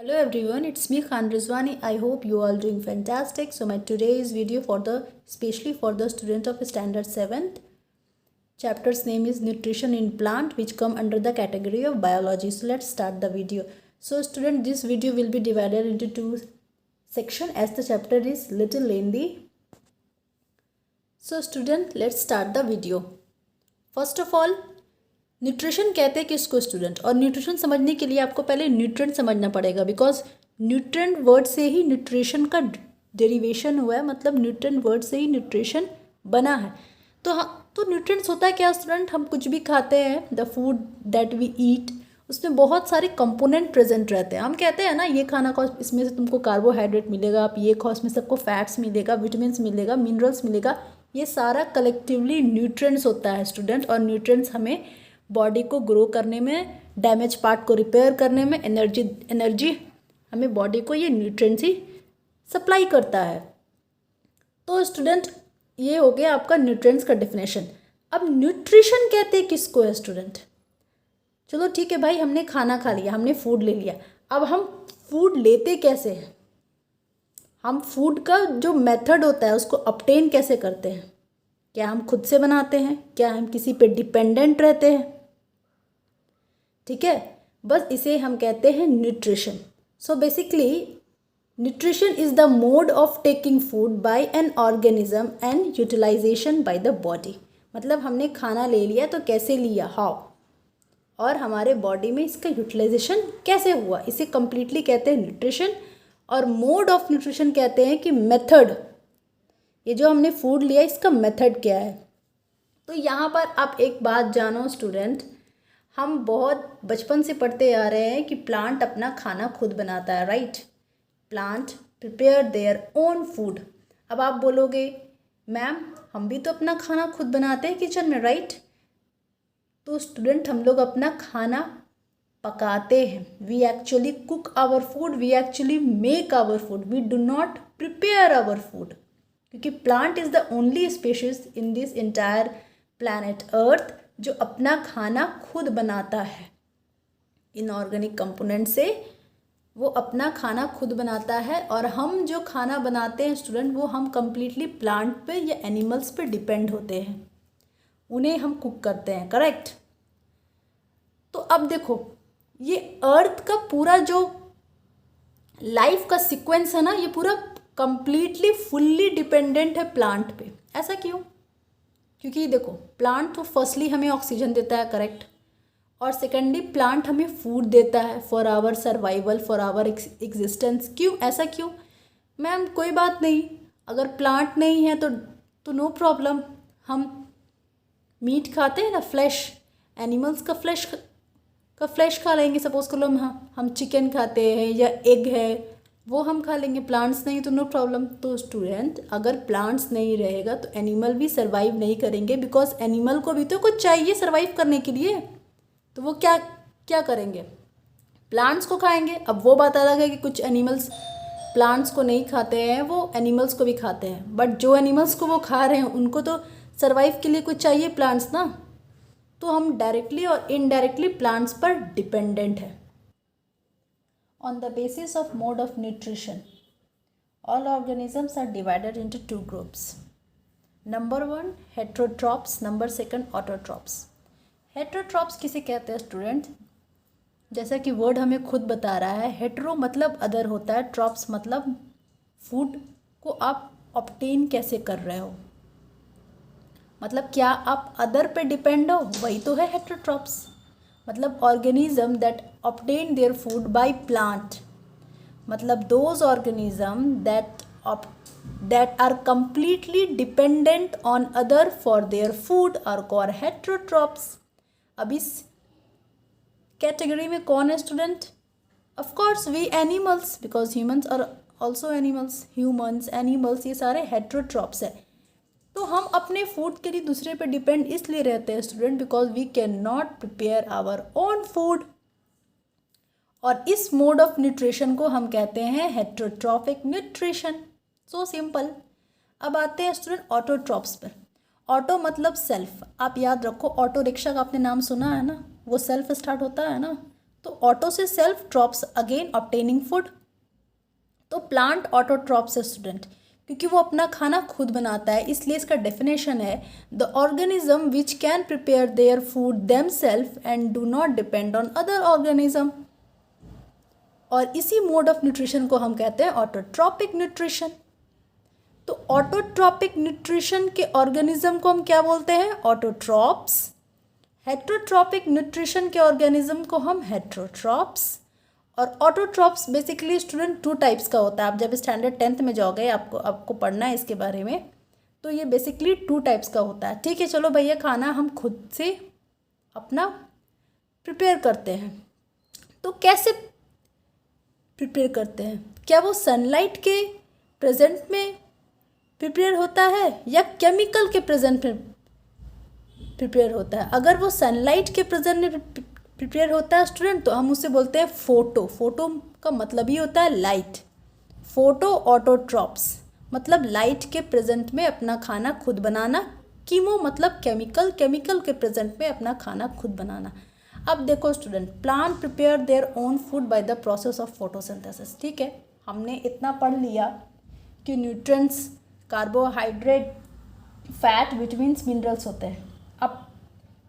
Hello everyone, it's me Khan Rizwani. I hope you all doing fantastic. So my today's video especially for the student of standard 7th. Chapter's name is Nutrition in Plant, which come under the category of biology. So let's start the video. So student, this video will be divided into two sections as the chapter is little lengthy. So student, let's start the video. First of all, nutrition कहते हैं किसको student, और nutrition समझने के लिए आपको पहले nutrient समझना पड़ेगा, बिकॉज न्यूट्रेंट वर्ड से ही न्यूट्रिशन का डेरिवेशन हुआ है, मतलब न्यूट्रेंट वर्ड से ही न्यूट्रिशन बना है। तो न्यूट्रेंट्स होता है क्या स्टूडेंट, हम कुछ भी खाते हैं, the food that we eat, उसमें बहुत सारे कंपोनेंट प्रेजेंट रहते हैं। हम कहते हैं ना, ये खाना खाओ, इसमें से तुमको कार्बोहाइड्रेट मिलेगा, आप ये खाओ, इसमें सबको फैट्स मिलेगा, विटामिन्स मिलेगा, मिनरल्स मिलेगा, ये सारा कलेक्टिवली न्यूट्रेंट्स होता है स्टूडेंट। और न्यूट्रेंट्स हमें बॉडी को ग्रो करने में, डैमेज पार्ट को रिपेयर करने में, एनर्जी हमें बॉडी को ये न्यूट्रिएंट्स ही सप्लाई करता है। तो स्टूडेंट, ये हो गया आपका न्यूट्रिएंट्स का डेफिनेशन। अब न्यूट्रिशन कहते हैं किसको है स्टूडेंट? चलो ठीक है भाई, हमने खाना खा लिया, हमने फूड ले लिया, अब हम फूड लेते कैसे हैं? हम फूड का जो मेथड होता है उसको ऑब्टेन कैसे करते हैं? क्या हम खुद से बनाते हैं? क्या हम किसी पे डिपेंडेंट रहते हैं? ठीक है, बस इसे हम कहते हैं nutrition. So basically nutrition is the mode of taking food by an organism and utilization by the body. मतलब हमने खाना ले लिया तो कैसे लिया, हाउ, और हमारे बॉडी में इसका यूटिलाइजेशन कैसे हुआ, इसे कंप्लीटली कहते हैं न्यूट्रिशन। और मोड ऑफ न्यूट्रिशन कहते हैं कि मेथड, ये जो हमने फूड लिया इसका मेथड क्या है। तो यहाँ पर आप एक बात जानो स्टूडेंट, हम बहुत बचपन से पढ़ते आ रहे हैं कि प्लांट अपना खाना खुद बनाता है, right? Plant prepare their own food. अब आप बोलोगे मैम, हम भी तो अपना खाना खुद बनाते हैं किचन में, राइट? तो स्टूडेंट, हम लोग अपना खाना पकाते हैं। We actually cook our food, we actually make our food, we do not prepare our food. क्योंकि plant is the only species in this entire planet earth जो अपना खाना खुद बनाता है। इनऑर्गेनिक कंपोनेंट से वो अपना खाना खुद बनाता है, और हम जो खाना बनाते हैं स्टूडेंट, वो हम कंप्लीटली प्लांट पे या एनिमल्स पे डिपेंड होते हैं, उन्हें हम कुक करते हैं, करेक्ट? तो अब देखो, ये अर्थ का पूरा जो लाइफ का सीक्वेंस है ना, ये पूरा कंप्लीटली फुल्ली डिपेंडेंट है प्लांट पे। ऐसा क्यों? क्योंकि देखो, प्लांट तो फर्स्टली हमें ऑक्सीजन देता है, करेक्ट? और सेकेंडली प्लांट हमें फूड देता है for our survival, for our existence. क्यों, ऐसा क्यों? मैम कोई बात नहीं, अगर प्लांट नहीं है तो नो प्रॉब्लम, हम मीट खाते हैं ना, फ्लैश, एनिमल्स का फ्लैश खा लेंगे। सपोज कर लो हम चिकन खाते हैं या एग है, वो हम खा लेंगे। प्लांट्स नहीं तो नो प्रॉब्लम। तो स्टूडेंट, अगर प्लांट्स नहीं रहेगा तो एनिमल भी सर्वाइव नहीं करेंगे, बिकॉज एनिमल को भी तो कुछ चाहिए सर्वाइव करने के लिए। तो वो क्या करेंगे? प्लांट्स को खाएंगे। अब वो बात अलग है कि कुछ एनिमल्स प्लांट्स को नहीं खाते हैं, वो एनिमल्स को भी खाते हैं, बट जो एनिमल्स को वो खा रहे हैं उनको तो सर्वाइव के लिए कुछ चाहिए प्लांट्स ना। तो हम डायरेक्टली और इनडायरेक्टली प्लांट्स पर डिपेंडेंट है। On the basis of mode of nutrition, all organisms are divided into two groups. Number 1, heterotrophs. Number 2, autotrophs. Heterotrophs किसे कहते हैं स्टूडेंट? जैसा कि वर्ड हमें खुद बता रहा है, हेट्रो मतलब अदर होता है, ट्रॉप्स मतलब फूड को आप ऑब्टेन कैसे कर रहे हो, मतलब क्या आप अदर पे डिपेंड हो, वही तो है हेटेरोट्रॉप्स। मतलब organism that obtain their food by plant, मतलब those organism that are completely dependent on other for their food are called heterotrophs. अब इस कैटेगरी में कौन है student? Of course we animals, because humans are also animals. Humans, animals, ये सारे heterotrophs है। तो हम अपने फूड के लिए दूसरे पे डिपेंड इसलिए रहते हैं student, because we can not prepare our own food. और इस मोड ऑफ न्यूट्रिशन को हम कहते हैं हेटेरोट्रॉफिक न्यूट्रिशन। So simple. अब आते हैं स्टूडेंट ऑटोट्रॉप्स पर। ऑटो मतलब सेल्फ। आप याद रखो, ऑटो रिक्शा का आपने नाम सुना है ना, वो सेल्फ स्टार्ट होता है ना। तो ऑटो से self, trophs again obtaining food. तो प्लांट ऑटोट्रॉप्स है स्टूडेंट, क्योंकि वो अपना खाना खुद बनाता है, इसलिए इसका डेफिनेशन है the organism which can prepare their food them self and do not depend on other organism. और इसी मोड ऑफ न्यूट्रिशन को हम कहते हैं ऑटोट्रॉपिक न्यूट्रिशन। तो ऑटोट्रॉपिक न्यूट्रिशन के ऑर्गेनिज्म को हम क्या बोलते हैं? ऑटोट्रॉप्स। हेट्रोट्रॉपिक न्यूट्रिशन के ऑर्गेनिज्म को हम हेट्रोट्रॉप्स। और ऑटोट्रॉप्स बेसिकली स्टूडेंट 2 टाइप्स का होता है। आप जब स्टैंडर्ड 10th में जाओगे आपको पढ़ना है इसके बारे में। तो ये बेसिकली 2 टाइप्स का होता है। ठीक है, चलो भैया, खाना हम खुद से अपना प्रिपेयर करते हैं। तो कैसे प्रिपेयर करते हैं? क्या वो सनलाइट के प्रेजेंट में प्रिपेयर होता है या केमिकल के प्रेजेंट में प्रिपेयर होता है? अगर वो सनलाइट के प्रेजेंट में प्रिपेयर होता है स्टूडेंट, तो हम उसे बोलते हैं फोटो। फोटो का मतलब ही होता है लाइट। फोटो ऑटोट्रॉप्स मतलब लाइट के प्रेजेंट में अपना खाना खुद बनाना। कीमो मतलब केमिकल, केमिकल के प्रेजेंट में अपना खाना खुद बनाना। अब देखो student, plant prepare their own food by the process of photosynthesis. ठीक है, हमने इतना पढ़ लिया कि nutrients, carbohydrate, fat, vitamins, minerals होते हैं। अब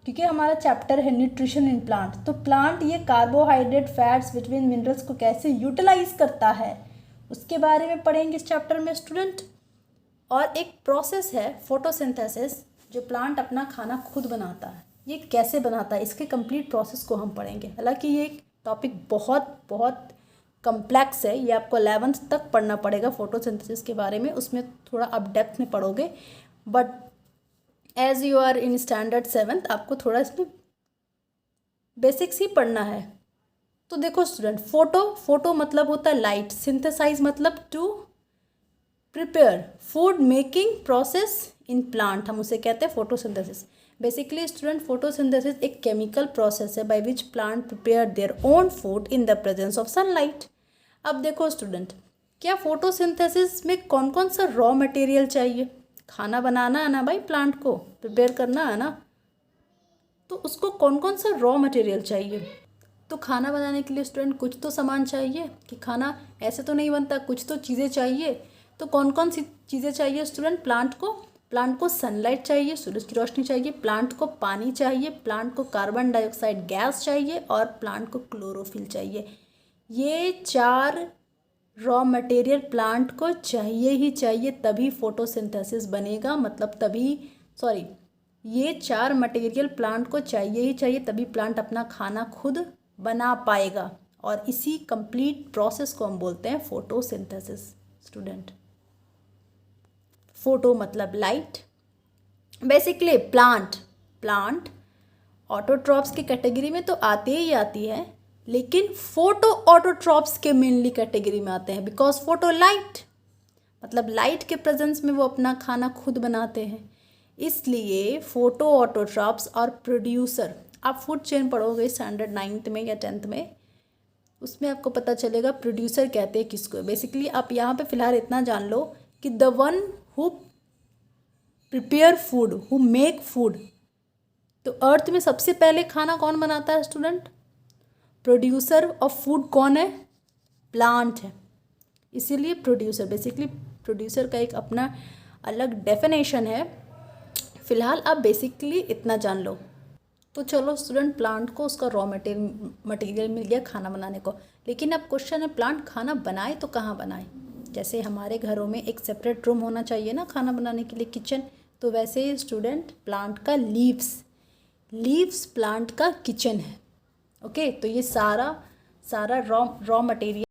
क्योंकि हमारा चैप्टर है न्यूट्रिशन इन प्लांट, तो प्लांट ये कार्बोहाइड्रेट, फैट्स, विटामिन, मिनरल्स को कैसे यूटिलाइज करता है उसके बारे में पढ़ेंगे इस चैप्टर में स्टूडेंट। और एक प्रोसेस है फोटोसिंथेसिस, जो प्लांट अपना खाना खुद बनाता है। ये कैसे बनाता है, इसके कंप्लीट प्रोसेस को हम पढ़ेंगे। हालांकि ये टॉपिक बहुत बहुत कम्प्लेक्स है, ये आपको 11th तक पढ़ना पड़ेगा फोटोसिंथेसिस के बारे में, उसमें थोड़ा आप डेप्थ में पढ़ोगे। But as you are in standard 7th आपको थोड़ा इसमें बेसिक्स ही पढ़ना है। तो देखो स्टूडेंट, फोटो मतलब होता है लाइट, सिंथेसाइज मतलब to prepare, food making process in plant, हम उसे कहते हैं फोटोसिंथेसिस। बेसिकली स्टूडेंट, फोटोसिंथेसिस एक केमिकल प्रोसेस है by which plant prepare their own food in the presence of sunlight. अब देखो स्टूडेंट, क्या फोटोसिंथेसिस में कौन कौन सा रॉ मटेरियल चाहिए? खाना बनाना है ना भाई, प्लांट को प्रिपेयर करना है ना, तो उसको कौन कौन सा रॉ मटेरियल चाहिए? तो खाना बनाने के लिए स्टूडेंट कुछ तो सामान चाहिए, कि खाना ऐसे तो नहीं बनता, कुछ तो चीज़ें चाहिए। तो कौन कौन सी चीज़ें चाहिए स्टूडेंट? प्लांट को सनलाइट चाहिए, सूरज की रोशनी चाहिए, प्लांट को पानी चाहिए, प्लांट को कार्बन डाइऑक्साइड गैस चाहिए, और प्लांट को क्लोरोफिल चाहिए। ये 4 रॉ मटेरियल प्लांट को चाहिए ही चाहिए, तभी फोटोसिंथेसिस बनेगा। मतलब ये 4 मटेरियल प्लांट को चाहिए ही चाहिए, तभी प्लांट अपना खाना खुद बना पाएगा। और इसी कंप्लीट प्रोसेस को हम बोलते हैं फोटोसिंथेसिस स्टूडेंट। फोटो मतलब लाइट। बेसिकली प्लांट ऑटोट्रॉप्स की कैटेगरी में तो आती ही आती है, लेकिन फोटो ऑटोट्रॉप्स के मेनली कैटेगरी में आते हैं, बिकॉज फोटो लाइट मतलब लाइट के प्रेजेंस में वो अपना खाना खुद बनाते हैं। इसलिए फोटो ऑटोट्रॉप्स और प्रोड्यूसर, आप फूड चेन पढ़ोगे स्टैंडर्ड 9th में या 10th में, उसमें आपको पता चलेगा प्रोड्यूसर कहते हैं किसको। बेसिकली आप यहाँ पे फिलहाल इतना जान लो कि the one who prepare food, who make food. तो अर्थ में सबसे पहले खाना कौन बनाता है स्टूडेंट? प्रोड्यूसर ऑफ फूड कौन है? प्लांट है। इसीलिए प्रोड्यूसर, बेसिकली प्रोड्यूसर का एक अपना अलग डेफिनेशन है। फिलहाल आप बेसिकली इतना जान लो। तो चलो स्टूडेंट, प्लांट को उसका रॉ मटेरियल मिल गया खाना बनाने को, लेकिन अब क्वेश्चन है प्लांट खाना बनाए तो कहाँ बनाए? जैसे हमारे घरों में एक सेपरेट रूम होना चाहिए ना खाना बनाने के लिए, किचन, तो वैसे ही स्टूडेंट प्लांट का लीव्स प्लांट का किचन है। ओके, तो ये सारा रॉ मटेरियल।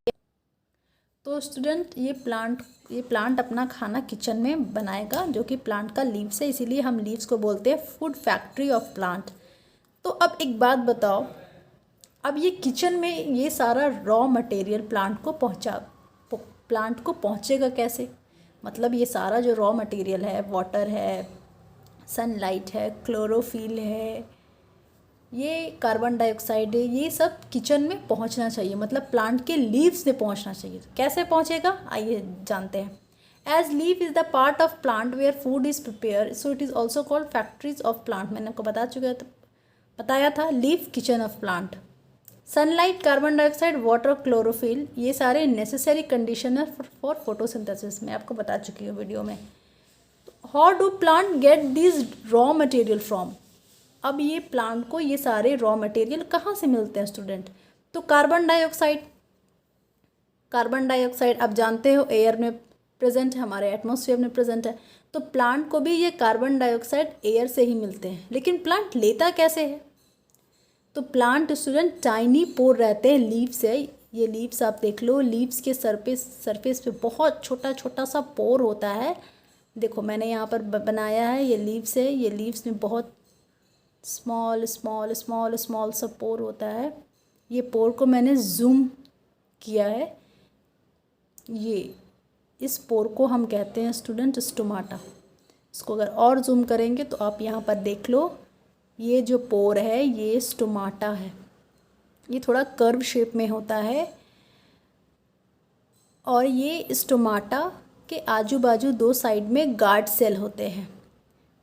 तो स्टूडेंट ये प्लांट अपना खाना किचन में बनाएगा, जो कि प्लांट का लीव्स है, इसीलिए हम लीव्स को बोलते हैं फूड फैक्ट्री ऑफ प्लांट। तो अब एक बात बताओ, अब ये किचन में ये सारा रॉ मटेरियल प्लांट को पहुँचेगा कैसे? मतलब ये सारा जो रॉ मटेरियल है, वाटर है, सनलाइट है, क्लोरोफिल है, ये कार्बन डाइऑक्साइड है, ये सब किचन में पहुंचना चाहिए, मतलब प्लांट के लीव्स में पहुंचना चाहिए। कैसे पहुंचेगा आइए जानते हैं। As leaf is the part of plant where food is prepare, so it is also called factories of plant. मैंने आपको बताया था leaf kitchen of plant. Sunlight, carbon dioxide, water, chlorophyll, ये सारे नेसेसरी कंडीशन है फॉर फोटोसिंथेसिस। मैं आपको बता चुकी हूँ वीडियो में। How do plant get this raw material from? अब ये प्लांट को ये सारे रॉ मटेरियल कहाँ से मिलते हैं स्टूडेंट? तो कार्बन डाइऑक्साइड आप जानते हो एयर में प्रेजेंट है, हमारे एटमॉस्फेयर में प्रेजेंट है। तो प्लांट को भी ये कार्बन डाइऑक्साइड एयर से ही मिलते हैं। लेकिन प्लांट लेता कैसे है? तो प्लांट स्टूडेंट टाइनी पोर रहते हैं लीव्स से। ये लीव्स आप देख लो, लीव्स के सरफेस पे बहुत छोटा छोटा सा पोर होता है। देखो मैंने यहाँ पर बनाया है, ये लीव्स है। ये लीव्स में बहुत स्मॉल स्मॉल स्मॉल स्मॉल सा पोर होता है। ये पोर को मैंने जूम किया है। ये इस पोर को हम कहते हैं स्टूडेंट स्टोमाटा। इसको अगर और जूम करेंगे तो आप यहाँ पर देख लो, ये जो पोर है ये स्टोमाटा है। ये थोड़ा कर्व शेप में होता है और ये स्टोमाटा के आजू बाजू दो साइड में गार्ड सेल होते हैं।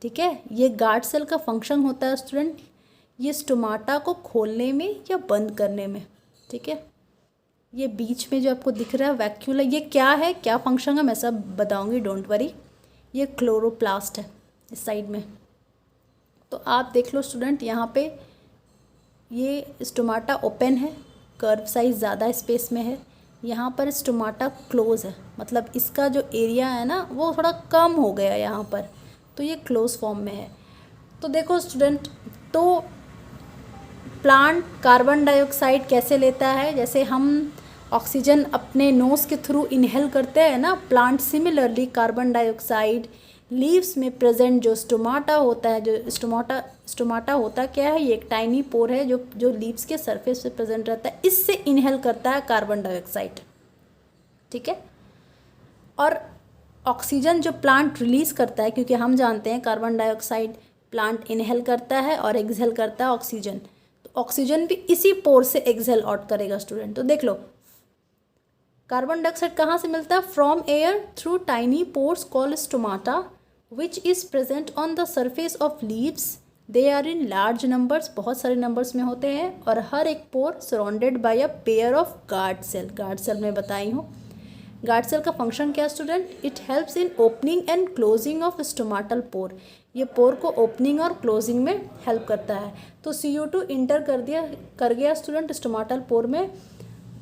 ठीक है, ये गार्ड सेल का फंक्शन होता है स्टूडेंट ये स्टोमाटा को खोलने में या बंद करने में। ठीक है, ये बीच में जो आपको दिख रहा है वैक्यूला, ये क्या है, क्या फंक्शन है, मैं सब बताऊंगी, डोंट वरी। ये क्लोरोप्लास्ट है इस साइड में। तो आप देख लो स्टूडेंट, यहाँ पे ये स्टोमाटा ओपन है, कर्व साइज ज़्यादा स्पेस में है। यहाँ पर स्टोमाटा क्लोज है, मतलब इसका जो एरिया है ना वो थोड़ा कम हो गया यहाँ पर, तो ये क्लोज फॉर्म में है। तो देखो स्टूडेंट, तो प्लांट कार्बन डाइऑक्साइड कैसे लेता है? जैसे हम ऑक्सीजन अपने नोज़ के थ्रू इनहेल करते हैं ना, plant similarly carbon dioxide leaves में प्रेजेंट जो स्टोमाटा होता है, जो स्टोमाटा होता क्या है, ये एक टाइनी पोर है जो लीव्स के सरफेस पे प्रेजेंट रहता है, इससे इनहेल करता है कार्बन डाइऑक्साइड। ठीक है, और ऑक्सीजन जो प्लांट रिलीज़ करता है, क्योंकि हम जानते हैं कार्बन डाइऑक्साइड प्लांट इनहेल करता है और एक्सहेल करता है ऑक्सीजन, तो ऑक्सीजन भी इसी पोर से एक्सहेल आउट करेगा स्टूडेंट। तो देख लो, कार्बन डाइऑक्साइड कहाँ से मिलता है? From air through tiny pores called stomata which is present on the surface of leaves. They are in large numbers, बहुत सारे नंबर्स में होते हैं, और हर एक pore surrounded by a pair of guard cell. Guard cell में बताई हूँ। गार्ड सेल का फंक्शन क्या student? It helps in opening and closing of stomatal pore. ये पोर को ओपनिंग और क्लोजिंग में हेल्प करता है। तो CO2 इंटर कर गया स्टूडेंट स्टोमाटल पोर में,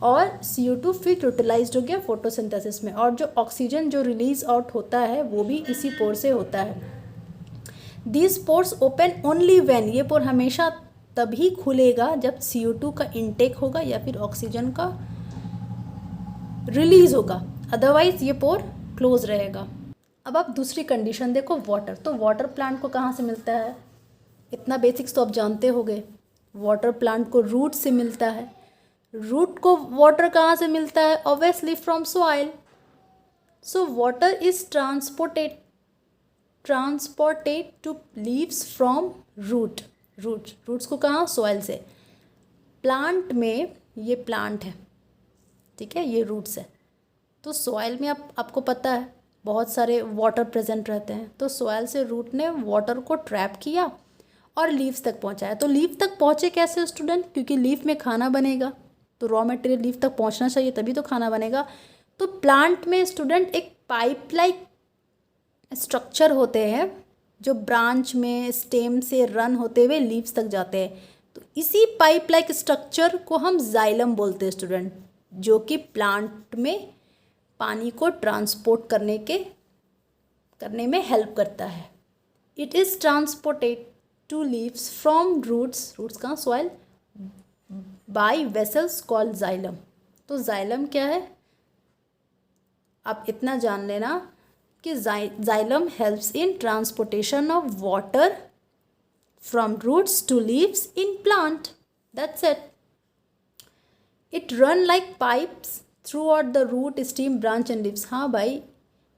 और CO2 फिर यूटिलाइज्ड हो गया फोटोसिंथेसिस में, और जो ऑक्सीजन जो रिलीज आउट होता है वो भी इसी पोर से होता है। These pores open only when, ये पोर हमेशा तभी खुलेगा जब CO2 का इनटेक होगा या फिर ऑक्सीजन का रिलीज होगा, अदरवाइज ये पोर क्लोज रहेगा। अब आप दूसरी कंडीशन देखो, वाटर। तो वाटर प्लांट को कहाँ से मिलता है? इतना बेसिक्स तो आप जानते होंगे। वाटर प्लांट को रूट से मिलता है। रूट को वाटर कहाँ से मिलता है? Obviously from soil. So water is transported to leaves from roots को कहाँ? सॉइल से। प्लांट में ये प्लांट है, ठीक है, ये रूट्स है। तो सॉइल में आपको पता है बहुत सारे वाटर प्रेजेंट रहते हैं, तो सॉइल से रूट ने वाटर को ट्रैप किया और लीव्स तक पहुँचाया। तो लीव तक पहुँचे कैसे स्टूडेंट? क्योंकि लीव में खाना बनेगा, तो रॉ मटेरियल लीफ तक पहुंचना चाहिए, तभी तो खाना बनेगा। तो प्लांट में स्टूडेंट एक पाइप लाइक स्ट्रक्चर होते हैं जो ब्रांच में स्टेम से रन होते हुए लीव्स तक जाते हैं। तो इसी पाइप लाइक स्ट्रक्चर को हम जाइलम बोलते हैं स्टूडेंट, जो कि प्लांट में पानी को ट्रांसपोर्ट करने में हेल्प करता है। It is transported to leaves from roots का soil by vessels called xylem. तो जाइलम क्या है? आप इतना जान लेना कि xylem helps in transportation of water from roots to leaves in plant, that's it. It run like pipes throughout the root, stem, branch and leaves. हाँ भाई,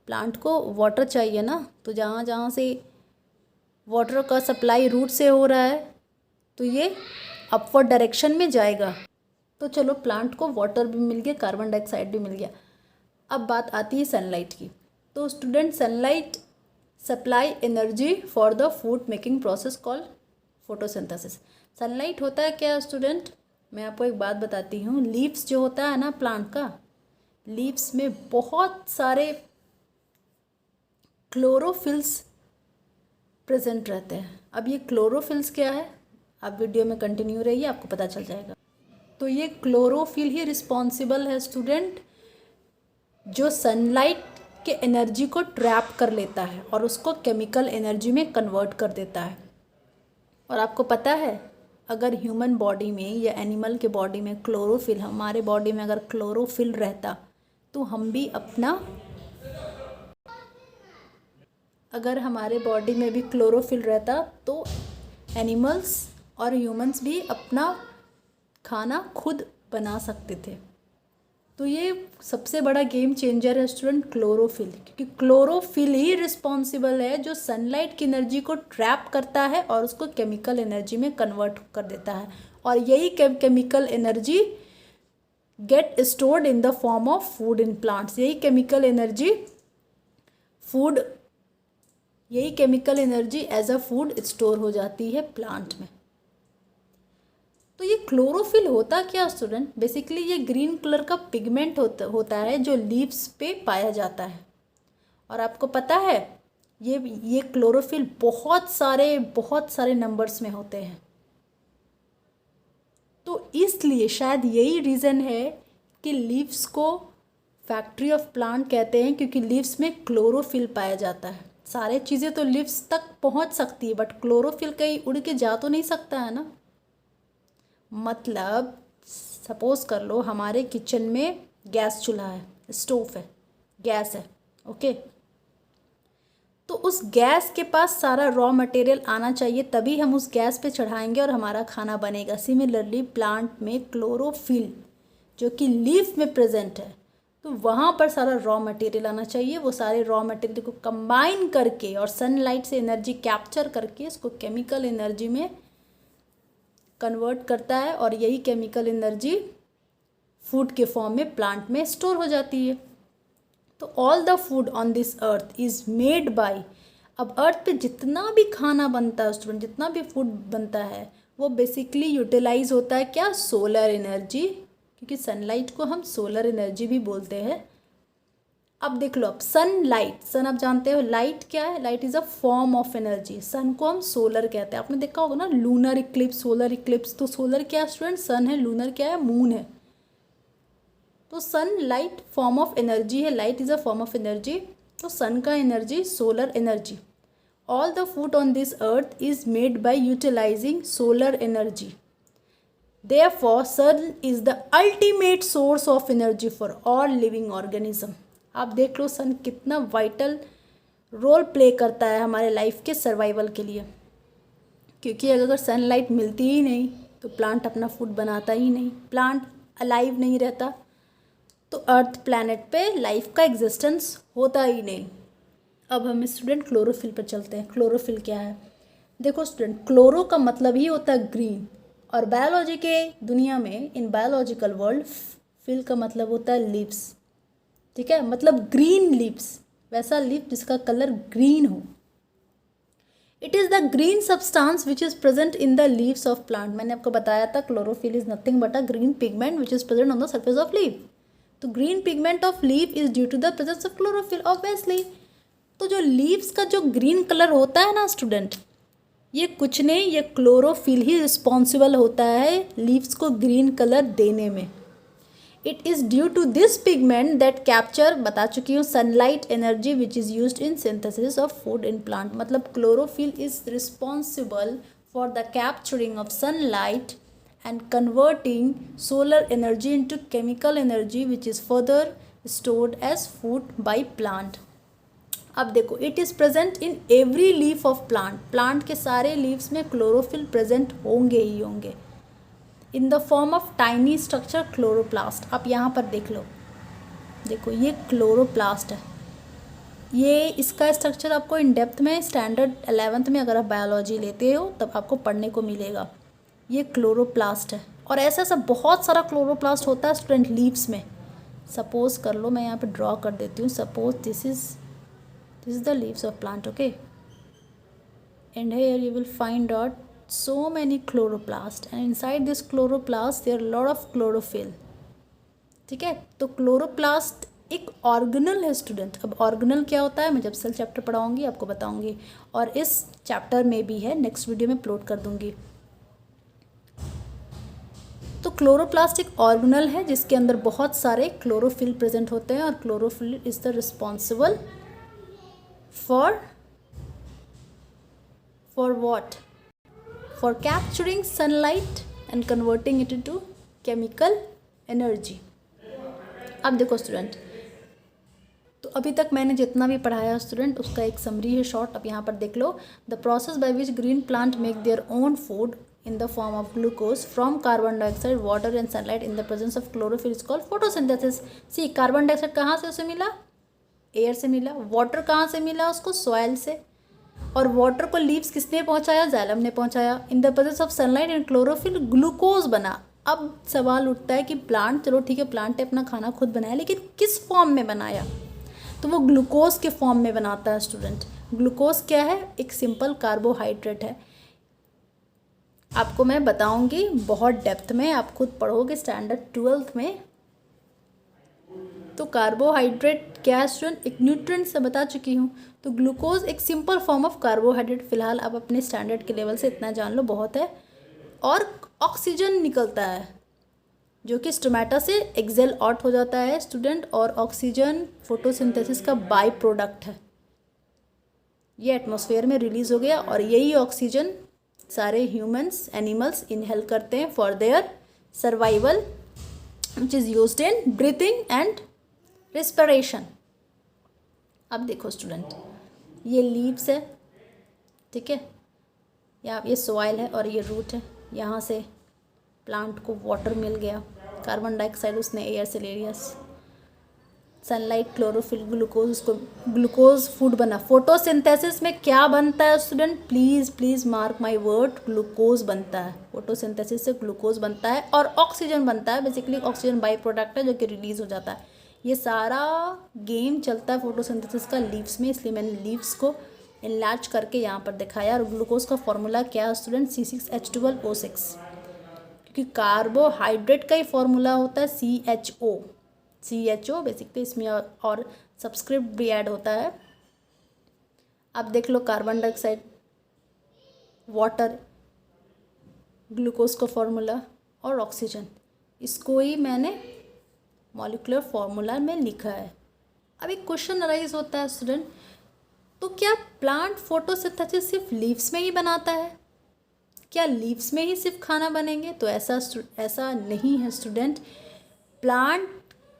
प्लांट को वाटर चाहिए ना, तो जहाँ जहाँ से वाटर का सप्लाई रूट से हो रहा है तो ये अपवर्ड डायरेक्शन में जाएगा। तो चलो, प्लांट को वाटर भी मिल गया, कार्बन डाइऑक्साइड भी मिल गया। अब बात आती है सनलाइट की। तो student, sunlight supply energy for the food making process called photosynthesis. Sunlight होता है क्या स्टूडेंट? मैं आपको एक बात बताती हूँ, लीव्स जो होता है ना प्लांट का, लीव्स में बहुत सारे क्लोरोफिल्स प्रेजेंट रहते हैं। अब ये क्लोरोफिल्स क्या है, आप वीडियो में कंटिन्यू रहिए, आपको पता चल जाएगा। तो ये क्लोरोफिल ही रिस्पॉन्सिबल है स्टूडेंट, जो सनलाइट के एनर्जी को ट्रैप कर लेता है और उसको केमिकल एनर्जी में कन्वर्ट कर देता है। और आपको पता है, अगर ह्यूमन बॉडी में या एनिमल के बॉडी में क्लोरोफिल, हमारे बॉडी में अगर क्लोरोफिल रहता तो हम भी अपना, अगर हमारे बॉडी में भी क्लोरोफिल रहता तो एनिमल्स और ह्यूमंस भी अपना खाना खुद बना सकते थे। तो ये सबसे बड़ा गेम चेंजर है स्टूडेंट, क्लोरोफिल, क्योंकि क्लोरोफिल ही रिस्पॉन्सिबल है जो सनलाइट की एनर्जी को ट्रैप करता है और उसको केमिकल एनर्जी में कन्वर्ट कर देता है। और यही chemical energy get stored in the form of food in plants. यही chemical energy as a food store हो जाती है प्लांट में। तो ये क्लोरोफिल होता क्या स्टूडेंट, बेसिकली ये ग्रीन कलर का पिगमेंट होता है जो लीव्स पे पाया जाता है। और आपको पता है ये क्लोरोफिल बहुत सारे नंबर्स में होते हैं। तो इसलिए शायद यही रीज़न है कि लीव्स को फैक्ट्री ऑफ प्लांट कहते हैं, क्योंकि लीव्स में क्लोरोफिल पाया जाता है। सारे चीज़ें तो लीव्स तक पहुंच सकती है, बट क्लोरोफिल कहीं उड़ के जा तो नहीं सकता है ना। मतलब सपोज कर लो हमारे किचन में गैस चूल्हा है, स्टोव है, गैस है, ओके। तो उस गैस के पास सारा रॉ मटेरियल आना चाहिए, तभी हम उस गैस पे चढ़ाएंगे और हमारा खाना बनेगा। सिमिलरली प्लांट में क्लोरोफिल जो कि लीफ में प्रेजेंट है, तो वहाँ पर सारा रॉ मटेरियल आना चाहिए। वो सारे रॉ मटेरियल को कंबाइन करके और सनलाइट से एनर्जी कैप्चर करके इसको केमिकल एनर्जी में कन्वर्ट करता है, और यही केमिकल एनर्जी फूड के फॉर्म में प्लांट में स्टोर हो जाती है। तो all the food on this earth is made by, अब अर्थ पे जितना भी खाना बनता है स्टूडेंट, जितना भी फूड बनता है, वो बेसिकली यूटिलाइज होता है क्या, सोलर एनर्जी, क्योंकि सनलाइट को हम सोलर एनर्जी भी बोलते हैं। अब देख लो, अब सनलाइट, सन आप जानते हो लाइट क्या है, light is a form of energy. Sun को हम सोलर कहते हैं, आपने देखा होगा ना लूनर इक्लिप्स, सोलर इक्लिप्स। तो सोलर क्या है स्टूडेंट, सन है, लूनर क्या है, मून है। तो sun light form of energy है, light is a form of energy. तो सन का energy solar energy. All the food on this earth is made by utilising solar energy. Therefore, sun is the ultimate source of energy for all living organism। आप देख लो सन कितना vital role play करता है हमारे life के survival के लिए, क्योंकि अगर सनलाइट मिलती ही नहीं तो प्लांट अपना फूड बनाता ही नहीं, प्लांट अलाइव नहीं रहता, तो अर्थ प्लैनेट पे लाइफ का एग्जिस्टेंस होता ही नहीं। अब हम स्टूडेंट क्लोरोफिल पर चलते हैं। क्लोरोफिल क्या है, देखो स्टूडेंट, क्लोरो का मतलब ही होता है ग्रीन, और बायोलॉजी के दुनिया में, इन बायोलॉजिकल वर्ल्ड, फिल का मतलब होता है लीव्स, ठीक है, मतलब ग्रीन लीव्स, वैसा लीफ जिसका कलर ग्रीन हो। It is the green substance which is present in the leaves of plant. मैंने आपको बताया था chlorophyll is nothing but a green pigment which is present on the surface of leaf. तो green pigment of leaf is due to the presence of chlorophyll obviously. तो जो leaves का जो green colour होता है ना स्टूडेंट, ये कुछ नहीं, ये क्लोरोफिल ही रिस्पॉन्सिबल होता है लीव्स को ग्रीन कलर देने में। It is due to this pigment that capture, बता चुकी हूँ, sunlight energy which is used in synthesis of food in plant. मतलब chlorophyll is responsible for the capturing of sunlight and converting solar energy into chemical energy which is further stored as food by plant. अब देखो, it is present in every leaf of plant. Plant के सारे leaves में chlorophyll present होंगे ही होंगे, इन the form of tiny structure chloroplast. आप यहाँ पर देख लो, देखो ये क्लोरोप्लास्ट है, ये इसका स्ट्रक्चर आपको इन डेप्थ में स्टैंडर्ड 11th में अगर आप बायोलॉजी लेते हो तब आपको पढ़ने को मिलेगा। ये क्लोरोप्लास्ट है, और ऐसा ऐसा बहुत सारा क्लोरोप्लास्ट होता है स्टूडेंट लीव्स में। सपोज कर लो, मैं यहाँ पे ड्रॉ कर देती हूँ, suppose this is the leaves of plant, okay, and here you will find out so many chloroplast and inside this chloroplast there are lot of chlorophyll. ठीक है, तो क्लोरोप्लास्ट एक ऑर्गेनल है स्टूडेंट. अब ऑर्गेनल क्या होता है मैं जब सेल चैप्टर पढ़ाऊंगी आपको बताऊंगी, और इस चैप्टर में भी है, नेक्स्ट वीडियो में अपलोड कर दूंगी. तो क्लोरोप्लास्ट एक ऑर्गेनल है जिसके अंदर बहुत सारे क्लोरोफिल प्रेजेंट होते हैं, और chlorophyll is the responsible for what, for capturing sunlight and converting it into chemical energy. अब देखो स्टूडेंट, तो अभी तक मैंने जितना भी पढ़ाया स्टूडेंट उसका एक समरी है शॉर्ट. अब यहाँ पर देख लो. The process by which green plant make their own food in the form of glucose from carbon dioxide, water and sunlight in the presence of chlorophyll is called photosynthesis. See, carbon dioxide कहाँ से उसे मिला? Air से मिला. Water कहाँ से मिला उसको? सॉइल से. और वाटर को लीव्स किसने पहुँचाया? जाइलम ने पहुँचाया. इन the presence of sunlight and chlorophyll glucose बना. अब सवाल उठता है कि प्लांट, चलो ठीक है प्लांट ने अपना खाना खुद बनाया, लेकिन किस फॉर्म में बनाया? तो वो ग्लूकोज के फॉर्म में बनाता है स्टूडेंट. ग्लूकोज क्या है? एक सिंपल कार्बोहाइड्रेट है. आपको मैं बताऊंगी बहुत डेप्थ में, आप खुद पढ़ोगे स्टैंडर्ड 12th में. तो कार्बोहाइड्रेट क्या है स्टूडेंट? एक न्यूट्रिएंट से बता चुकी हूँ. तो ग्लूकोज एक सिंपल फॉर्म ऑफ कार्बोहाइड्रेट. फिलहाल आप अपने स्टैंडर्ड के लेवल से इतना जान लो, बहुत है. और ऑक्सीजन निकलता है जो कि स्टोमेटा से एक्सेल आउट हो जाता है स्टूडेंट. और ऑक्सीजन फोटोसिंथेसिस का बाई प्रोडक्ट है. ये एटमॉस्फेयर में रिलीज हो गया, और यही ऑक्सीजन सारे ह्यूमंस एनिमल्स इनहेल करते हैं for their survival, which is used in breathing and respiration. अब देखो स्टूडेंट, ये लीव्स है, ठीक है, या ये सॉइल है और ये रूट है. यहाँ से प्लांट को वाटर मिल गया, कार्बन डाइऑक्साइड उसने एयर से ले लिया, सनलाइट, क्लोरोफिल, ग्लूकोज, उसको ग्लूकोज फूड बना. फोटोसिंथेसिस में क्या बनता है student? Please mark my word, glucose बनता है. फोटोसिंथेसिस से ग्लूकोज बनता है और ऑक्सीजन बनता है. बेसिकली ऑक्सीजन बाई प्रोडक्ट है जो कि रिलीज हो जाता है. ये सारा गेम चलता है फोटोसिंथेसिस का लीव्स में, इसलिए मैंने लीव्स को इनलार्ज करके यहाँ पर दिखाया. और ग्लूकोज का फॉर्मूला क्या है स्टूडेंट? C6H12O6, क्योंकि कार्बोहाइड्रेट का ही फॉर्मूला होता है CHO. बेसिकली इसमें और सब्सक्रिप्ट भी ऐड होता है. अब देख लो, कार्बन डाइऑक्साइड, वाटर, ग्लूकोज का फॉर्मूला और ऑक्सीजन, इसको ही मैंने मॉलिक्यूलर फॉर्मूला में लिखा है. अब एक क्वेश्चन अराइज होता है स्टूडेंट, तो क्या प्लांट फोटोसिंथेसिस सिर्फ लीव्स में ही बनाता है? क्या लीव्स में ही सिर्फ खाना बनेंगे? तो ऐसा नहीं है स्टूडेंट. प्लांट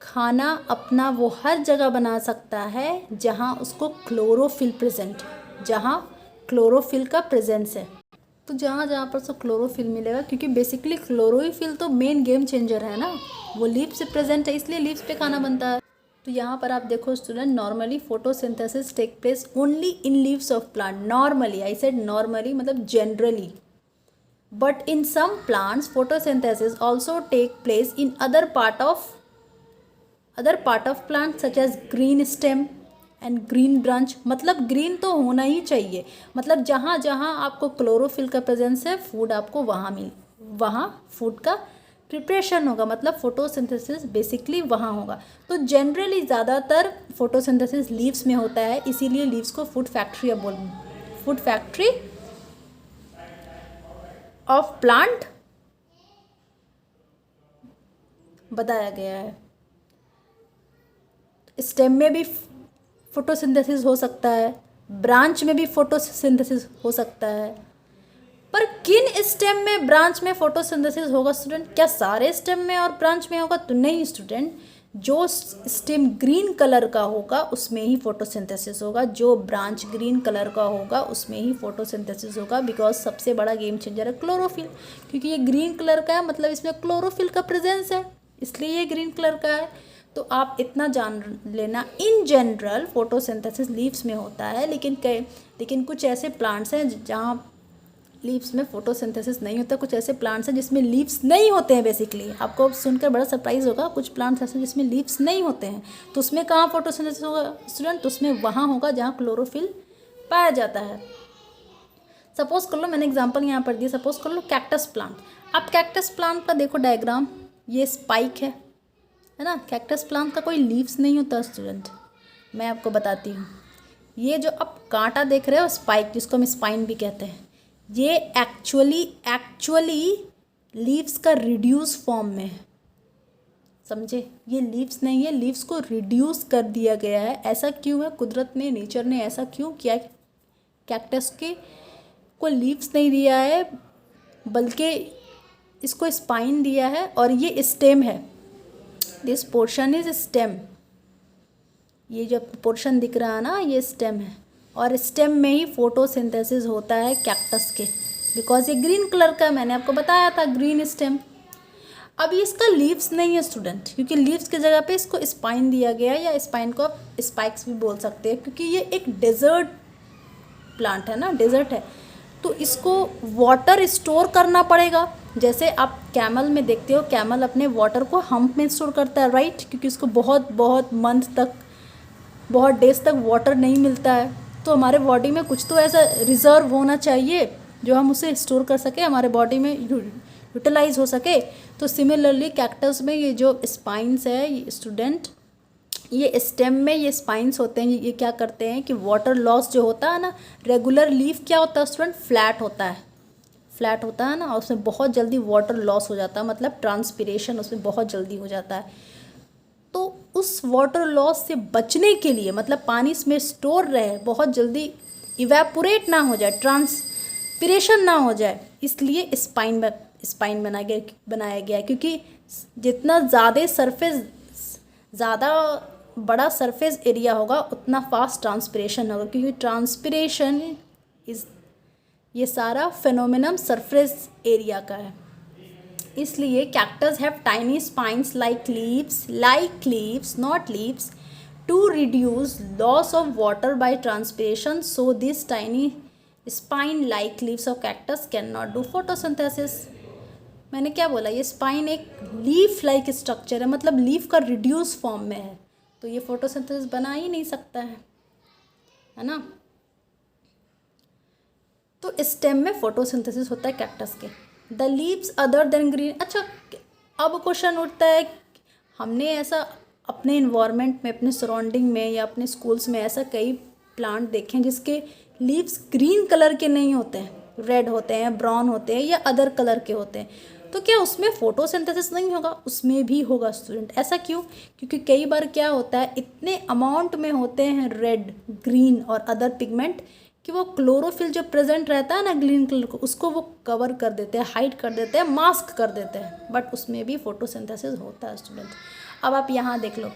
खाना अपना वो हर जगह बना सकता है जहाँ उसको क्लोरोफिल प्रेजेंट, जहाँ क्लोरोफिल का प्रेजेंस है. तो जहाँ पर उसको क्लोरोफिल मिलेगा, क्योंकि बेसिकली क्लोरोफिल तो मेन गेम चेंजर है ना, वो लीव्स से प्रेजेंट है, इसलिए लीव्स पे खाना बनता है. तो यहाँ पर आप देखो student, normally photosynthesis take place only in leaves of plant. Normally, I said normally मतलब generally. But in some plants photosynthesis also take place in other part of plant such as green stem and green branch. मतलब green तो होना ही चाहिए, मतलब जहाँ जहाँ आपको chlorophyll का प्रेजेंस है, फूड आपको वहाँ फूड का प्रिपरेशन होगा, मतलब फोटोसिंथेसिस बेसिकली वहाँ होगा. तो जनरली ज़्यादातर फोटोसिंथेसिस लीव्स में होता है, इसीलिए लीव्स को फूड फैक्ट्री ऑफ प्लांट बताया गया है. स्टेम में भी फोटोसिंथेसिस हो सकता है, ब्रांच में भी फोटोसिंथेसिस हो सकता है. पर किन स्टेम में, ब्रांच में फोटोसिंथेसिस होगा स्टूडेंट? क्या सारे स्टेम में और ब्रांच में होगा? तो नहीं स्टूडेंट. जो स्टेम ग्रीन कलर का होगा उसमें ही फोटोसिंथेसिस होगा, जो ब्रांच ग्रीन कलर का होगा उसमें ही फोटोसिंथेसिस होगा. बिकॉज सबसे बड़ा गेम चेंजर है क्लोरोफिल, क्योंकि ये ग्रीन कलर का है, मतलब इसमें क्लोरोफिल का प्रेजेंस है, इसलिए ये ग्रीन कलर का है. तो आप इतना जान लेना, इन जनरल फोटोसिंथेसिस लीव्स में होता है, लेकिन कुछ ऐसे प्लांट्स हैं जहाँ लीव्स में फोटोसिंथेसिस नहीं होता. कुछ ऐसे प्लांट्स हैं जिसमें लीव्स नहीं होते हैं. बेसिकली आपको सुनकर बड़ा सरप्राइज होगा, कुछ प्लांट्स ऐसे जिसमें लीव्स नहीं होते हैं. तो उसमें कहाँ फोटोसिंथेसिस होगा स्टूडेंट? तो उसमें वहाँ होगा जहाँ क्लोरोफिल पाया जाता है. सपोज कर लो, मैंने एग्जांपल यहाँ पर दिया, सपोज कर लो कैक्टस प्लांट। अब कैक्टस प्लांट का देखो डायग्राम, ये स्पाइक है ना। कैक्टस प्लांट का कोई लीव्स नहीं होता स्टूडेंट, मैं आपको बताती हूँ। ये जो आप कांटा देख रहे हो स्पाइक, जिसको हम स्पाइन भी कहते हैं, ये एक्चुअली लीव्स का रिड्यूस फॉर्म में है, समझे। ये लीव्स नहीं है, लीव्स को रिड्यूस कर दिया गया है। ऐसा क्यों है, कुदरत ने, नेचर ने ऐसा क्यों किया। कैक्टस के को लीव्स नहीं दिया है, बल्कि इसको स्पाइन दिया है, और ये स्टेम है। दिस पोर्शन इज स्टेम, ये जो पोर्शन दिख रहा है ना, ये स्टेम है, और स्टेम में ही फोटोसिंथेसिस होता है कैक्टस के, बिकॉज ये ग्रीन कलर का, मैंने आपको बताया था, ग्रीन स्टेम। अब इसका लीव्स नहीं है स्टूडेंट, क्योंकि लीव्स की जगह पे इसको स्पाइन दिया गया है, या स्पाइन को आप स्पाइक्स भी बोल सकते हैं, क्योंकि ये एक डेजर्ट प्लांट है ना, डेजर्ट है, तो इसको वाटर स्टोर करना पड़ेगा। जैसे आप कैमल में देखते हो, कैमल अपने वाटर को हम्प में स्टोर करता है, राइट, क्योंकि उसको बहुत मंथ तक, बहुत डेज तक वाटर नहीं मिलता है। तो हमारे बॉडी में कुछ तो ऐसा रिजर्व होना चाहिए जो हम उसे स्टोर कर सके, हमारे बॉडी में यूटिलाइज हो सके। तो सिमिलरली कैक्टस में ये जो स्पाइन्स है, ये स्टूडेंट, ये स्टेम में ये स्पाइन्स होते हैं, ये क्या करते हैं कि वाटर लॉस जो होता है ना, रेगुलर लीफ क्या होता है स्टूडेंट, फ्लैट होता है ना, और उसमें बहुत जल्दी वाटर लॉस हो जाता है, मतलब ट्रांसपिरेशन उसमें बहुत जल्दी हो जाता है। तो उस वाटर लॉस से बचने के लिए, मतलब पानी इसमें स्टोर रहे, बहुत जल्दी इवेपोरेट ना हो जाए, ट्रांसपिरेशन ना हो जाए, इसलिए स्पाइन बनाया गया, क्योंकि जितना ज़्यादा बड़ा सरफेस एरिया होगा उतना फास्ट ट्रांसपिरेशन होगा, क्योंकि ट्रांसपिरेशन ये सारा फिनोमिनम सरफेस एरिया का है। इसलिए cactus have tiny spines like leaves not leaves to reduce loss of water by transpiration, so this tiny spine like leaves of cactus can not do photosynthesis. मैंने क्या बोला, ये स्पाइन एक लीफ लाइक स्ट्रक्चर है, मतलब leaf का reduce form में है, तो ये फोटोसिंथेसिस बना ही नहीं सकता है ना। तो स्टेम में फोटोसिंथेसिस होता है कैक्टस के। The leaves other than green. अच्छा, अब क्वेश्चन उठता है, हमने ऐसा अपने इन्वायरमेंट में, अपने सराउंडिंग में या अपने स्कूल्स में ऐसा कई प्लांट देखे हैं जिसके लीव्स ग्रीन कलर के नहीं होते हैं, रेड होते हैं, ब्राउन होते हैं, या अदर कलर के होते हैं, तो क्या उसमें फोटोसिंथेसिस नहीं होगा? उसमें भी होगा स्टूडेंट। ऐसा क्यों? क्योंकि कई बार क्या होता है, इतने अमाउंट में होते हैं रेड, ग्रीन और अदर पिगमेंट कि वो क्लोरोफिल जो प्रेजेंट रहता है ना ग्रीन कलर को, उसको वो कवर कर देते हैं, हाइड कर देते हैं, मास्क कर देते हैं, बट उसमें भी फोटोसिंथेसिस होता है स्टूडेंट। अब आप यहाँ देख लो,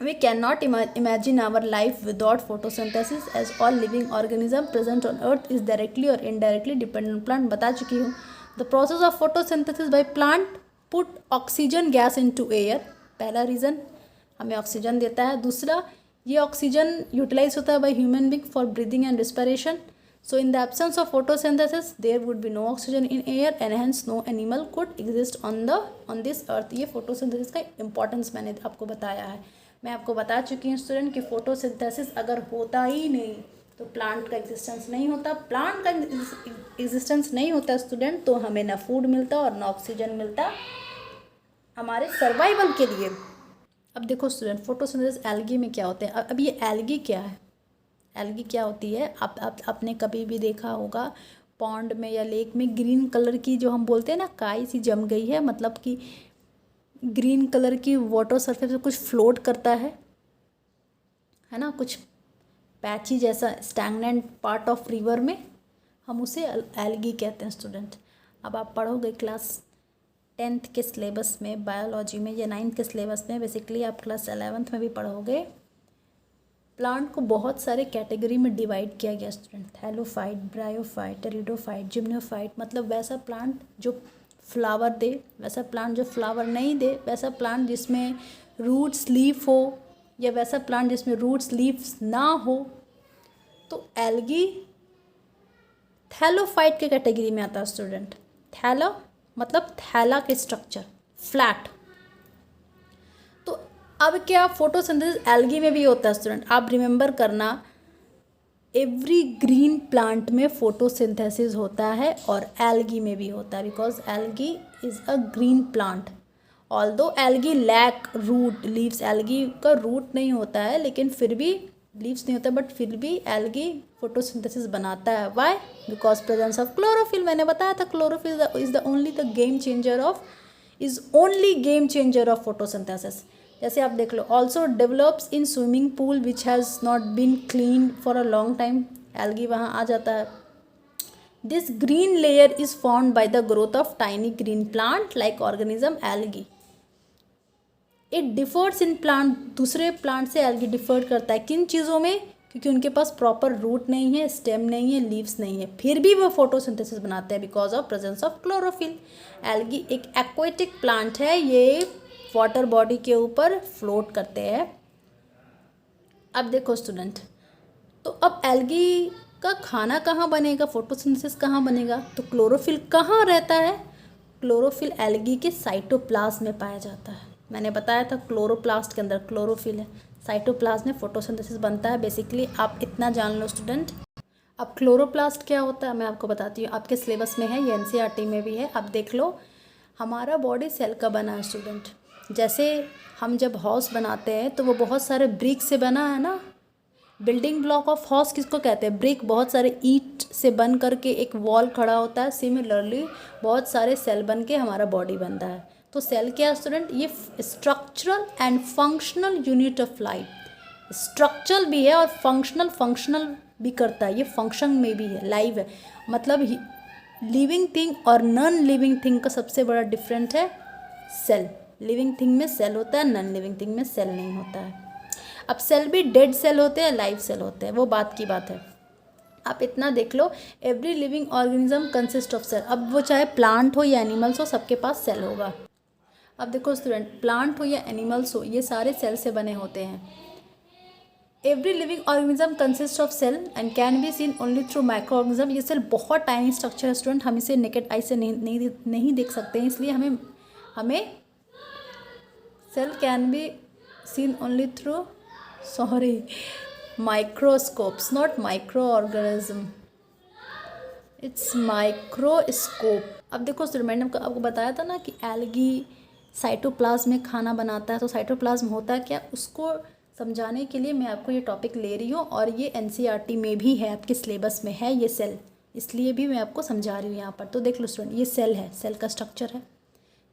we cannot imagine our life without photosynthesis, as all living organism present on earth is directly or indirectly dependent on plant। बता चुकी हूँ। The process of photosynthesis by plant put oxygen gas into air। पहला reason, हमें oxygen देता है। दूसरा, ये oxygen utilise होता है by human being for breathing and respiration. So in the absence of photosynthesis, there would be no oxygen in air and hence no animal could exist on this earth। ये photosynthesis का importance मैंने आपको बताया है। मैं आपको बता चुकी हूँ स्टूडेंट कि फोटोसिंथेसिस अगर होता ही नहीं तो प्लांट का एग्जिस्टेंस नहीं होता। प्लांट का एग्जिस्टेंस नहीं होता स्टूडेंट, तो हमें ना फूड मिलता और ना ऑक्सीजन मिलता हमारे सर्वाइवल के लिए। अब देखो स्टूडेंट, फोटोसिंथेसिस एल्गी में क्या होते हैं। अब ये एल्गी क्या है, एल्गी क्या होती है? आपने कभी भी देखा होगा पॉन्ड में या लेक में ग्रीन कलर की, जो हम बोलते हैं ना काई सी जम गई है, मतलब कि ग्रीन कलर की वाटर सरफेस पे कुछ फ्लोट करता है ना, कुछ पैची जैसा स्टैगनेंट पार्ट ऑफ रिवर में, हम उसे एल्गी कहते हैं स्टूडेंट। अब आप पढ़ोगे क्लास 10th के सिलेबस में, बायोलॉजी में, या 9th के सिलेबस में, बेसिकली आप क्लास 11th में भी पढ़ोगे। प्लांट को बहुत सारे कैटेगरी में डिवाइड किया गया स्टूडेंट, थैलोफाइट, ब्रायोफाइट, टेरिडोफाइट, जिम्नोफाइट, मतलब वैसा प्लांट जो फ्लावर दे, वैसा प्लांट जो फ्लावर नहीं दे, वैसा प्लांट जिसमें रूट्स लीफ हो, या वैसा प्लांट जिसमें रूट्स लीव्स ना हो। तो एल्गी थैलोफाइट के कैटेगरी में आता है स्टूडेंट। थैलो मतलब थैला के स्ट्रक्चर, फ्लैट। तो अब क्या फोटोसिंथेसिस एल्गी में भी होता है स्टूडेंट। आप रिमेंबर करना, एवरी ग्रीन प्लांट में फोटोसिंथेसिस होता है और एल्गी में भी होता है, because algae is a green plant. Although algae lack root leaves, algae का रूट नहीं होता है लेकिन फिर भी लीव्स नहीं होता, बट फिर भी एल्गी फोटोसिंथेसिस बनाता है। Why? Because presence of chlorophyll. मैंने बताया था chlorophyll is the only game changer of photosynthesis. जैसे आप देख लो, also develops in swimming pool which has not been clean for a long time, algae वहाँ आ जाता है। This green layer is formed by the growth of tiny green plant like organism algae. It differs in plant, दूसरे plant से algae differ करता है किन चीज़ों में? क्योंकि उनके पास प्रॉपर रूट नहीं है, स्टेम नहीं है, लीव्स नहीं है, फिर भी वो फोटोसिंथेसिस बनाते हैं because of presence of chlorophyll. Algae एक एक्वेटिक प्लांट है, ये वाटर बॉडी के ऊपर फ्लोट करते हैं। अब देखो स्टूडेंट, तो अब एल्गी का खाना कहाँ बनेगा, फोटोसिंथेसिस कहाँ बनेगा? तो क्लोरोफिल कहाँ रहता है? क्लोरोफिल एल्गी के साइटोप्लाज्म में पाया जाता है। मैंने बताया था क्लोरोप्लास्ट के अंदर क्लोरोफिल है, साइटोप्लाज्म में फोटोसिंथेसिस बनता है। बेसिकली आप इतना जान लो स्टूडेंट। अब क्लोरोप्लास्ट क्या होता है मैं आपको बताती हूँ, आपके सिलेबस में है, ये एनसीईआरटी में भी है। अब देख लो, हमारा बॉडी सेल का बना है स्टूडेंट। जैसे हम जब हाउस बनाते हैं तो वो बहुत सारे ब्रिक से बना है ना। बिल्डिंग ब्लॉक ऑफ हाउस किसको कहते हैं? ब्रिक, बहुत सारे ईंट से बन करके एक वॉल खड़ा होता है। सिमिलरली बहुत सारे सेल बन के हमारा बॉडी बनता है। तो सेल क्या है स्टूडेंट? ये structural and functional unit of life. Structural भी है और फंक्शनल भी करता है, ये फंक्शन में भी है, लाइव है। मतलब लिविंग थिंग और नॉन लिविंग थिंग का सबसे बड़ा डिफरेंट है सेल। लिविंग थिंग में सेल होता है, नॉन लिविंग थिंग में सेल नहीं होता है। अब सेल भी डेड सेल होते हैं, लाइव सेल होते हैं, वो बात की बात है। आप इतना देख लो, every living organism consist of cell. अब वो चाहे प्लांट हो या एनिमल्स हो, सबके पास सेल होगा। अब देखो स्टूडेंट, प्लांट हो या एनिमल्स हो, ये सारे सेल से बने होते हैं। Every living organism consist of cell and can be seen only through micro organism. ये सेल बहुत टाइनी स्ट्रक्चर है स्टूडेंट, हम इसे नेकेड आई से नहीं देख सकते हैं, इसलिए हमें cell can be seen only through microscopes, not micro organism, it's microscope. अब देखो स्टूडेंट, मैंने आपको बताया था ना कि एल्गी साइटोप्लाज्म में खाना बनाता है। तो साइटोप्लाज्म होता है क्या, उसको समझाने के लिए मैं आपको ये टॉपिक ले रही हूँ, और ये एनसीईआरटी में भी है, आपके सिलेबस में है ये सेल, इसलिए भी मैं आपको समझा रही हूँ यहाँ पर। तो देख लो स्टूडेंट, ये सेल है, सेल का स्ट्रक्चर है,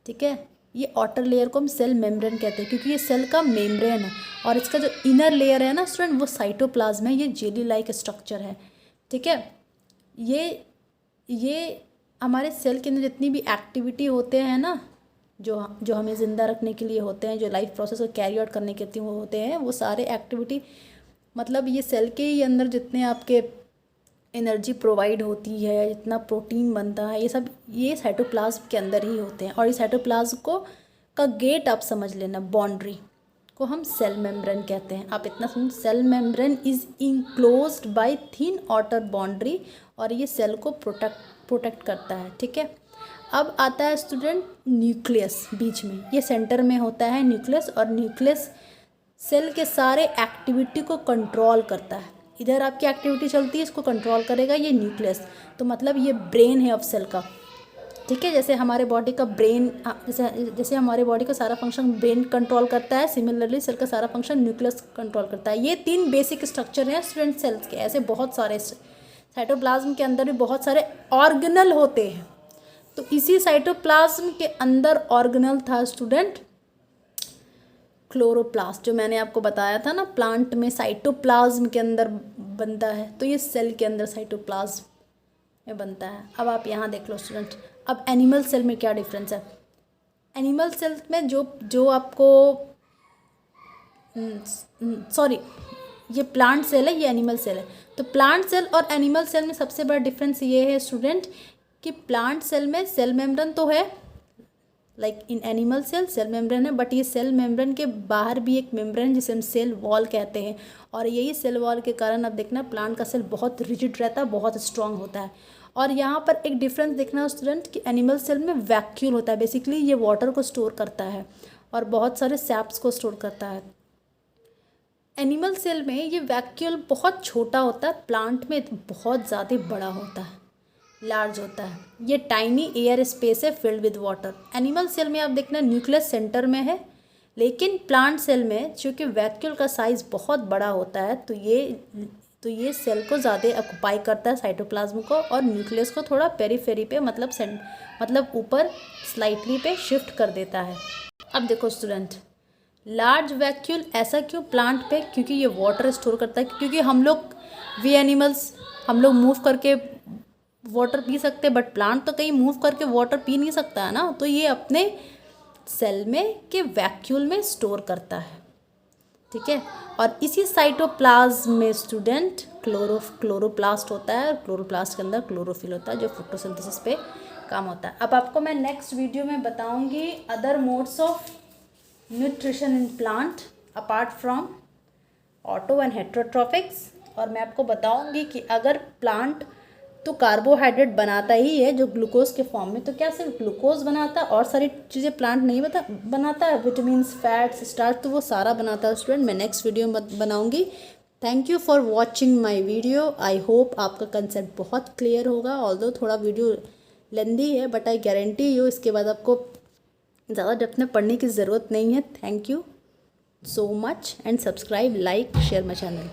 ठीक है। ये आउटर लेयर को हम सेल मेम्ब्रेन कहते हैं, क्योंकि ये सेल का मेम्ब्रेन है, और इसका जो इनर लेयर है ना स्टूडेंट, वो साइटोप्लाज्म है। ये जेली लाइक स्ट्रक्चर है, ठीक है। ये हमारे सेल के अंदर जितनी भी एक्टिविटी होते हैं ना, जो हमें ज़िंदा रखने के लिए होते हैं, जो लाइफ प्रोसेस को कैरी आउट करने के लिए होते हैं, वो सारे एक्टिविटी, मतलब ये सेल के ही अंदर जितने आपके एनर्जी प्रोवाइड होती है, जितना प्रोटीन बनता है, ये सब ये साइटोप्लाज्म के अंदर ही होते हैं। और ये साइटोप्लाज्म का गेट आप समझ लेना, बाउंड्री को हम सेल मेम्ब्रेन कहते हैं। आप इतना समझ, cell membrane is enclosed by thin outer boundary, और ये सेल को प्रोटेक्ट करता है, ठीक है। अब आता है स्टूडेंट न्यूक्लियस, बीच में, ये सेंटर में होता है न्यूक्लियस, और न्यूक्लियस सेल के सारे एक्टिविटी को कंट्रोल करता है। इधर आपकी एक्टिविटी चलती है, इसको कंट्रोल करेगा ये न्यूक्लियस। तो मतलब ये ब्रेन है ऑफ सेल का, ठीक है। जैसे हमारे बॉडी का ब्रेन, जैसे हमारे बॉडी का सारा फंक्शन ब्रेन कंट्रोल करता है, सिमिलरली सेल का सारा फंक्शन न्यूक्लियस कंट्रोल करता है। ये 3 बेसिक स्ट्रक्चर हैं स्टूडेंट सेल्स के। ऐसे बहुत सारे साइटोप्लाज्म के अंदर भी बहुत सारे ऑर्गेनल होते हैं। तो इसी साइटोप्लाज्म के अंदर ऑर्गेनल था स्टूडेंट क्लोरोप्लास्ट, जो मैंने आपको बताया था ना, प्लांट में साइटोप्लाज्म के अंदर बनता है, तो ये सेल के अंदर साइटोप्लाज्म में बनता है। अब आप यहाँ देख लो स्टूडेंट, अब एनिमल सेल में क्या डिफरेंस है। एनिमल सेल में जो आपको सॉरी, ये प्लांट सेल है, ये एनिमल सेल है। तो प्लांट सेल और एनिमल सेल में सबसे बड़ा डिफरेंस ये है स्टूडेंट कि प्लांट सेल में सेल मेम्ब्रेन तो है, like in animal cell membrane है, बट ये सेल मेम्ब्रेन के बाहर भी एक मेम्ब्रेन जिसे हम सेल वॉल कहते हैं। और यही सेल वॉल के कारण अब देखना प्लांट का सेल बहुत रिजिड रहता है, बहुत स्ट्रांग होता है। और यहाँ पर एक डिफरेंस देखना स्टूडेंट कि एनिमल सेल में वैक्यूल होता है, बेसिकली ये वाटर को स्टोर करता है और बहुत सारे सैप्स को स्टोर करता है। एनिमल सेल में ये वैक्यूल बहुत छोटा होता है, प्लांट में बहुत ज़्यादा बड़ा होता है, लार्ज होता है। ये टाइनी एयर स्पेस है filled with water. Animal cell में आप देखना न्यूक्लियस सेंटर में है, लेकिन प्लांट सेल में चूँकि वैक्यूल का साइज़ बहुत बड़ा होता है तो ये सेल को ज़्यादा ऑक्यूपाई करता है, साइटोप्लाज्म को, और न्यूक्लियस को थोड़ा पेरीफेरी पे मतलब ऊपर स्लाइटली पे शिफ्ट कर देता है। अब देखो स्टूडेंट, लार्ज वैक्यूल ऐसा क्यों प्लांट पे? क्योंकि ये वाटर स्टोर करता है। क्योंकि हम लोग मूव करके वाटर पी सकते हैं, बट प्लांट तो कहीं मूव करके वाटर पी नहीं सकता है ना, तो ये अपने सेल में के वैक्यूल में स्टोर करता है, ठीक है। और इसी साइटोप्लाज्म में स्टूडेंट क्लोरोप्लास्ट होता है, और क्लोरोप्लास्ट के अंदर क्लोरोफिल होता है जो फोटोसिंथेसिस पे काम होता है। अब आपको मैं नेक्स्ट वीडियो में बताऊंगी other modes of nutrition in plant apart from auto and heterotrophics, और मैं आपको बताऊंगी कि अगर प्लांट तो कार्बोहाइड्रेट बनाता ही है जो ग्लूकोज के फॉर्म में, तो क्या सिर्फ ग्लूकोज बनाता है और सारी चीज़ें प्लांट नहीं बनाता है? विटामिन्स, फैट्स, स्टार्च, तो वो सारा बनाता है स्टूडेंट। मैं नेक्स्ट वीडियो में बनाऊंगी। Thank you for watching my video. I hope आपका कंसेप्ट बहुत क्लियर होगा, ऑल्दो थोड़ा वीडियो लेंदी है, बट आई गारंटी यू इसके बाद आपको ज़्यादा डेप्थ में पढ़ने की ज़रूरत नहीं है। Thank you so much and subscribe, like, share my channel.